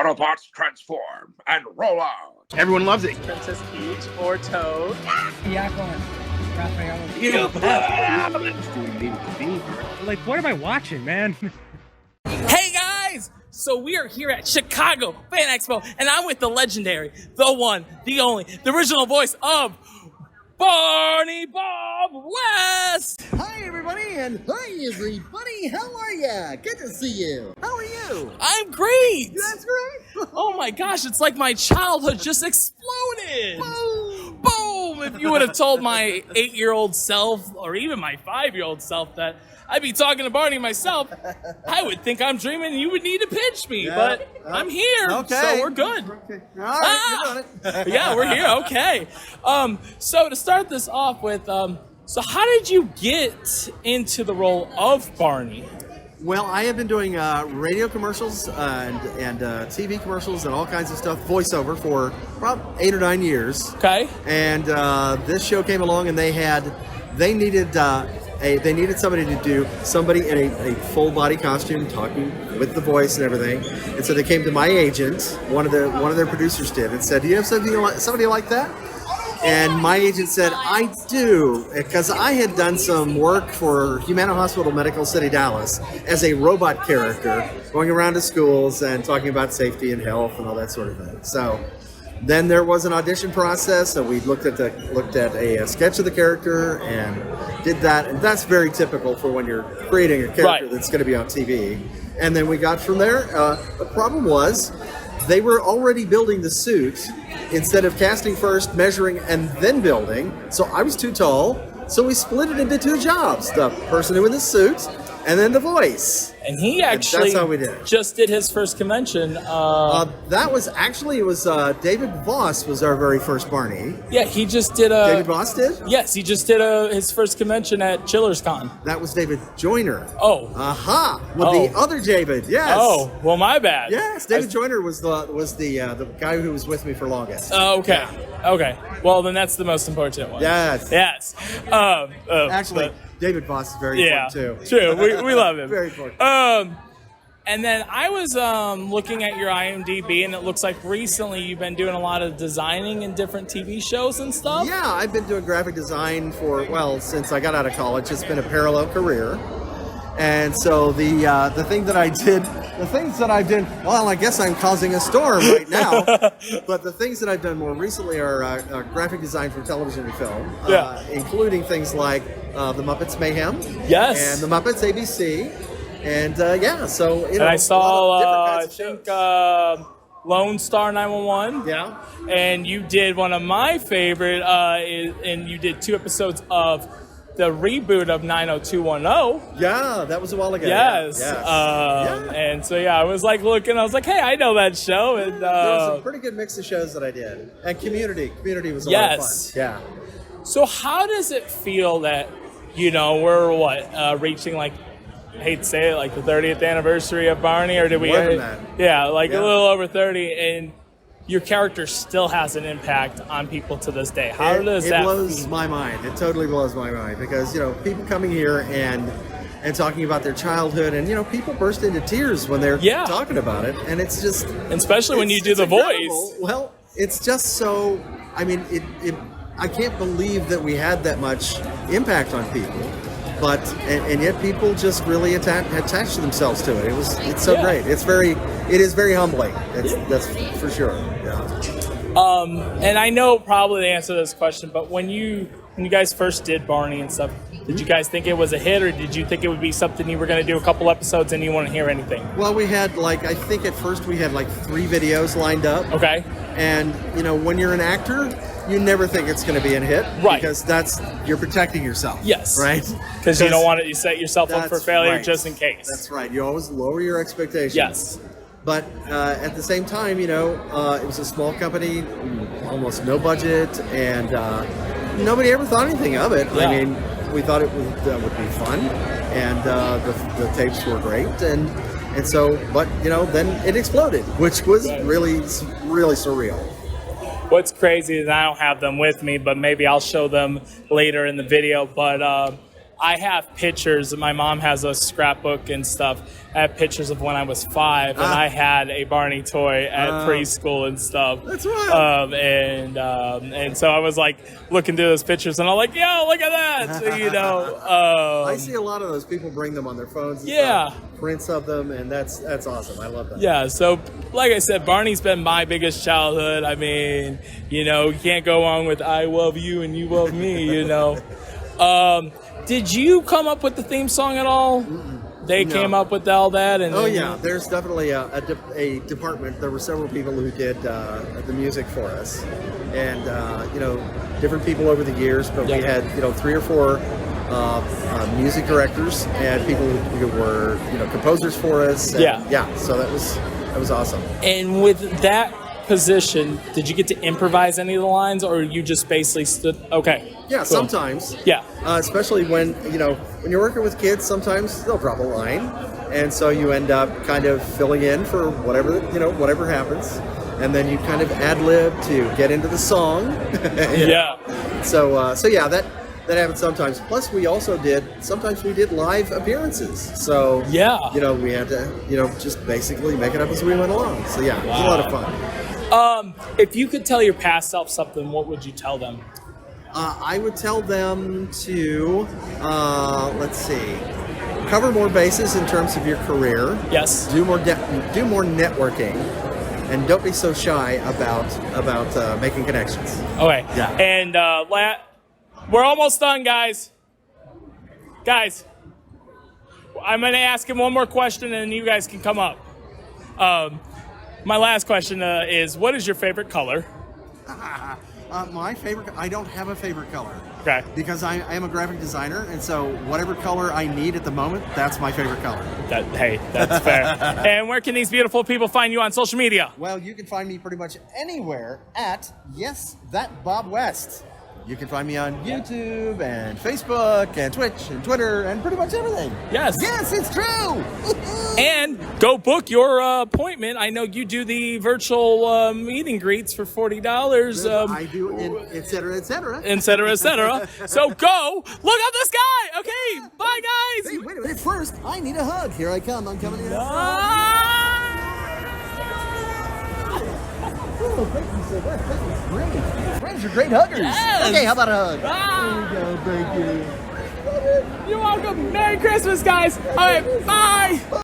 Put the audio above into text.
Autobots transform and roll out. Everyone loves it. Princess Peach or Toad. Like, what am I watching, man? Hey guys! So we are here at Chicago Fan Expo, and I'm with the legendary, the one, the only, the original voice of Barney Bob West! Hi everybody, and hi everybody, how are ya? Good to see you. How are you? I'm great! That's great. Oh my gosh, it's like my childhood just exploded! Boom! Boom! If you would have told my 8-year-old self, or even my 5-year-old self, that I'd be talking to Barney myself, I would think I'm dreaming and you would need to pinch me, but I'm here, so we're good. Okay. All right, you're on it. Yeah, we're here, okay. So to start this off with, so how did you get into the role of Barney? Well, I have been doing radio commercials and TV commercials and all kinds of stuff, voiceover for probably 8 or 9 years. Okay. And this show came along, and they needed somebody to do somebody in a full body costume, talking with the voice and everything. And so they came to my agent, one of their producers did, and said, "Do you have somebody like that?" And my agent said, "I do," because I had done some work for Humana Hospital Medical City, Dallas, as a robot character, going around to schools and talking about safety and health and all that sort of thing. So then there was an audition process, so we looked at a sketch of the character and did that, and that's very typical for when you're creating a character that's going to be on TV. And then we got from there. The problem was they were already building the suit instead of casting first, measuring, and then building. So I was too tall, so we split it into 2 jobs: the person in the suit and then the voice. And he actually that's how we did it. Just did his first convention. That was actually, it was David Voss was our very first Barney. Yeah, he just did a... David Voss did? Yes, he just did his first convention at ChillersCon. That was David Joyner. Oh. Aha! With the other David, yes. Oh, well, my bad. Yes, David Joyner was the guy who was with me for longest. Oh, okay. Yeah. Okay. Well, then that's the most important one. Yes. Yes. Actually, David Voss is very important too. True. We love him. Very important. And then I was looking at your IMDb, and it looks like recently you've been doing a lot of designing in different TV shows and stuff. Yeah, I've been doing graphic design since I got out of college. It's been a parallel career. And so the things that I've done, well, I guess I'm causing a storm right now. But the things that I've done more recently are graphic design for television and film, including things like The Muppets Mayhem, yes, and The Muppets ABC, and so and I saw I think Lone Star 911. Yeah, and you did one of my favorite, and you did 2 episodes of the reboot of 90210. Yeah, that was a while ago. Yes. Yes. And so, I was like looking, I was like, hey, I know that show. And there was a pretty good mix of shows that I did. And Community was a lot of fun. Yeah. So how does it feel that, we're reaching I hate to say it, the 30th anniversary of Barney, or did we? More than that. Yeah, a little over 30, and your character still has an impact on people to this day. How does that feel? It blows my mind. It totally blows my mind because, people coming here and talking about their childhood, and, people burst into tears when they're talking about it. And it's just... Especially when you do the incredible. voice. Well, it's just so... I mean, I can't believe that we had that much impact on people. But and yet people just really attach themselves to it. It's so great. It is very humbling. That's for sure. Yeah. And I know probably the answer to this question, but when you guys first did Barney and stuff, did you guys think it was a hit, or did you think it would be something you were going to do a couple episodes and you wouldn't hear anything? Well, we had I think at first we had 3 videos lined up. Okay. And when you're an actor, you never think it's going to be a hit, right? Because you're protecting yourself. Yes. Right. Because you don't want to set yourself up for failure, right. Just in case. That's right. You always lower your expectations. Yes. But at the same time, it was a small company, almost no budget, and nobody ever thought anything of it. Yeah. I mean, we thought it would be fun, and the tapes were great, and so, but then it exploded, which was really, really surreal. What's crazy is I don't have them with me, but maybe I'll show them later in the video. But I have pictures. My mom has a scrapbook and stuff. I have pictures of when I was 5 and I had a Barney toy at preschool and stuff. That's right. And so I was like looking through those pictures and I'm like, yo, look at that. So, you know, I see a lot of those people bring them on their phones. And Yeah. stuff, prints of them, and that's awesome. I love that. Yeah, so like I said, Barney's been my biggest childhood. I mean, you know, you can't go on with I love you and you love me, you know. Did you come up with the theme song at all? They came up with all that? And there's definitely a department. There were several people who did the music for us, and you know, different people over the years. But we had 3 or 4 music directors and people who were composers for us. And, so that was awesome. And with that position, did you get to improvise any of the lines, or you just basically stood? Okay. Yeah, cool. Sometimes. Yeah. Especially when you're working with kids, sometimes they'll drop a line, and so you end up kind of filling in for whatever happens, and then you kind of ad lib to get into the song. Yeah. So yeah, that happens sometimes. Plus, we did live appearances. So yeah, we had to just basically make it up as we went along. So yeah, it was a lot of fun. If you could tell your past self something, what would you tell them? I would tell them to, cover more bases in terms of your career. Yes. Do more networking, and don't be so shy about making connections. Okay. Yeah. And we're almost done, guys. Guys, I'm going to ask him one more question, and you guys can come up. My last question is, what is your favorite color? My favorite, I don't have a favorite color. Okay. Because I am a graphic designer, and so whatever color I need at the moment, that's my favorite color. Hey, that's fair. And where can these beautiful people find you on social media? Well, you can find me pretty much anywhere at Yes That Bob West. You can find me on YouTube and Facebook and Twitch and Twitter and pretty much everything. Yes. Yes, it's true. And go book your appointment. I know you do the virtual meet and greets for $40. I do, et cetera, et cetera. Et cetera, et cetera. So go look up this guy. Okay, bye, guys. Hey, wait a minute. First, I need a hug. Here I come. I'm coming in. Oh, thank you so much. That was great. Friends are great huggers. Yes. Okay, how about a hug? There we go. Thank you. You're welcome. Merry Christmas, guys. All right, bye.